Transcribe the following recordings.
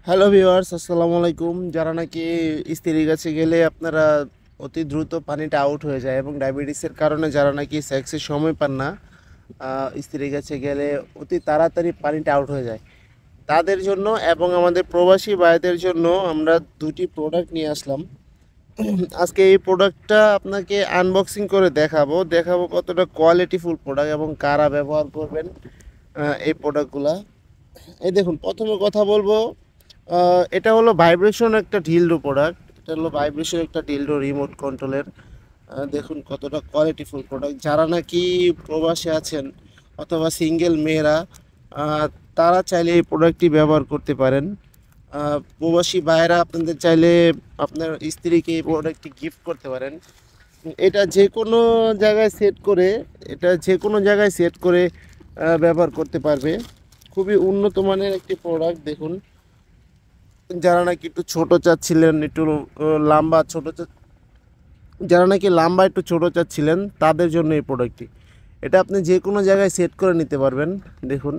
Hello viewers, আসসালামু আলাইকুম। যারা নাকি স্ত্রীর কাছে গেলে আপনারা অতি দ্রুত পানিটা আউট হয়ে যায় এবং ডায়াবেটিসের কারণে যারা নাকি সেক্সের সময় পান না, স্ত্রীর কাছে গেলে অতি তাড়াতাড়ি পানিটা আউট হয়ে যায় তাদের জন্য এবং আমাদের প্রবাসী ভাইদের জন্য আমরা দুটি প্রোডাক্ট নিয়ে আসলাম। আজকে এই প্রোডাক্টটা আপনাকে আনবক্সিং করে দেখাবো কতটা কোয়ালিটিফুল প্রোডাক্ট এবং কারা ব্যবহার করবেন এই প্রোডাক্টগুলা। এই দেখুন, প্রথমে কথা বলবো, এটা হলো ভাইব্রেশন একটা ডিলডো প্রোডাক্ট। এটা হলো ভাইব্রেশন একটা ডিলডো রিমোট কন্ট্রোলের। দেখুন কতটা কোয়ালিটিফুল প্রোডাক্ট। যারা নাকি প্রবাসে আছেন অথবা সিঙ্গেল মেয়েরা, আহ, তারা চাইলে এই প্রোডাক্টটি ব্যবহার করতে পারেন। প্রবাসী ভাইয়েরা আপনাদের চাইলে আপনার স্ত্রীকে এই প্রোডাক্টটি গিফট করতে পারেন। এটা যে কোনো জায়গায় সেট করে এটা যে কোনো জায়গায় সেট করে ব্যবহার করতে পারবে। খুবই উন্নত মানের একটি প্রোডাক্ট। দেখুন, যারা নাকি একটু ছোট চাচ্ছিলেন, একটু লম্বা ছোট যারা নাকি লম্বা একটু ছোট চাচ্ছিলেন তাদের জন্য এই প্রোডাক্টটি। এটা আপনি যে কোনো জায়গায় সেট করে নিতে পারবেন। দেখুন,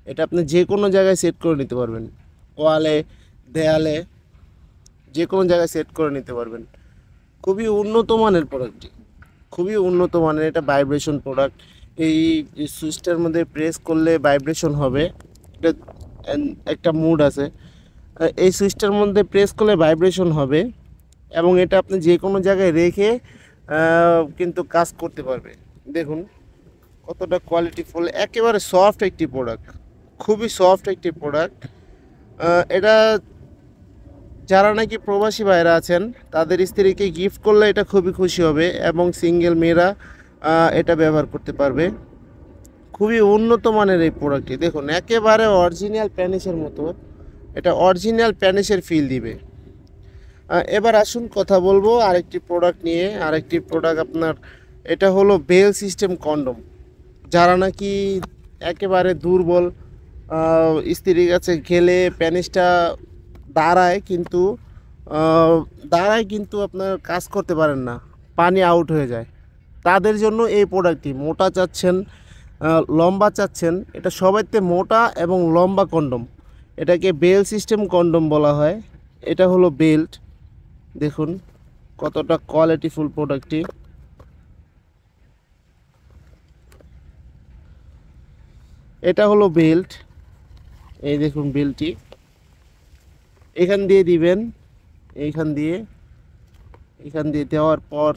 এটা আপনি যে কোনো জায়গায় সেট করে নিতে পারবেন, ওয়ালে, দেয়ালে, যে কোনো জায়গায় সেট করে নিতে পারবেন। খুবই উন্নত মানের প্রোডাক্টটি, খুবই উন্নত মানের। এটা ভাইব্রেশন প্রোডাক্ট। এই সুইচটার মধ্যে প্রেস করলে ভাইব্রেশন হবে। এটা একটা মুড আছে, এই সুইচটার মধ্যে প্রেস করলে ভাইব্রেশন হবে এবং এটা আপনি যে কোনো জায়গায় রেখে কিন্তু কাজ করতে পারবে। দেখুন কতটা কোয়ালিটিফুল, একেবারে সফট একটি প্রোডাক্ট, খুবই সফট একটি প্রোডাক্ট। এটা যারা নাকি প্রবাসী ভাইরা আছেন তাদের স্ত্রীকে গিফট করলে এটা খুবই খুশি হবে এবং সিঙ্গেল মেয়েরা এটা ব্যবহার করতে পারবে। খুবই উন্নত মানের এই প্রোডাক্টটি। দেখুন একেবারে অরিজিনাল প্যানিসের মতো, এটা অরিজিনাল প্যানিসের ফিল দিবে। এবার আসুন কথা বলবো আরেকটি প্রোডাক্ট নিয়ে। আরেকটি প্রোডাক্ট আপনার, এটা হলো বেল সিস্টেম কন্ডম। যারা নাকি একেবারে দুর্বল, স্ত্রীর কাছে গেলে প্যানিসটা দাঁড়ায় কিন্তু আপনার কাজ করতে পারেন না, পানি আউট হয়ে যায়, তাদের জন্য এই প্রোডাক্টটি। মোটা চাচ্ছেন, লম্বা চাচ্ছেন, এটা সবাইতে মোটা এবং লম্বা কন্ডম। এটাকে বেল সিস্টেম কন্ডম বলা হয়। এটা হলো বেল্ট। দেখুন কতটা কোয়ালিটিফুল প্রোডাক্টটি। এটা হলো বেল্ট। এই দেখুন বেল্টটি, এখান দিয়ে দিবেন, এইখান দিয়ে এখান দিয়ে দেওয়ার পর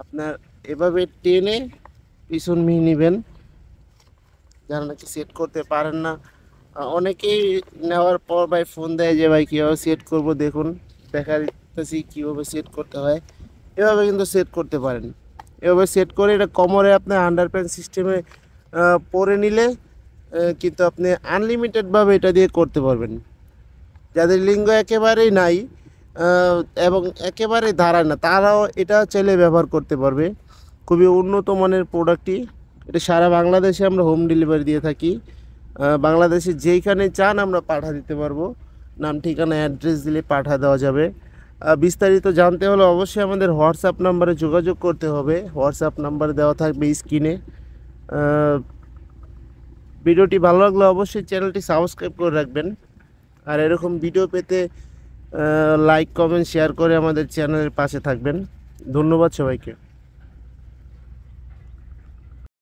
আপনার এভাবে টেনে পিছন মিহি নেবেন। যারা নাকি সেট করতে পারেন না, অনেকেই নেওয়ার পর ভাই ফোন দেয় যে ভাই কীভাবে সেট করব। দেখুন দেখা দিতেছি কীভাবে সেট করতে হয়। এভাবে কিন্তু সেট করতে পারেন। এভাবে সেট করে এটা কোমরে আপনার আন্ডার প্যান্ট সিস্টেমে পরে নিলে কিন্তু আপনি আনলিমিটেডভাবে এটা দিয়ে করতে পারবেন। যাদের লিঙ্গ একেবারেই নাই এবং একেবারেই দাঁড়ায় না, তারাও এটা চাইলে ব্যবহার করতে পারবে। খুবই উন্নত মানের প্রোডাক্টটি। এটা সারা বাংলাদেশে আমরা হোম ডেলিভারি দিয়ে থাকি। বাংলাদেশে যেইখানে চান আমরা পাঠা দিতে পারবো। নাম, ঠিকানা, অ্যাড্রেস দিলে পাঠা দেওয়া যাবে। বিস্তারিত জানতে হলে অবশ্যই আমাদের হোয়াটসঅ্যাপ নাম্বারে যোগাযোগ করতে হবে। হোয়াটসঅ্যাপ নাম্বার দেওয়া থাকবে স্ক্রিনে। ভিডিওটি ভালো লাগলে অবশ্যই চ্যানেলটি সাবস্ক্রাইব করে রাখবেন। আর এরকম ভিডিও পেতে লাইক, কমেন্ট, শেয়ার করে আমাদের চ্যানেলের পাশে থাকবেন। ধন্যবাদ সবাইকে।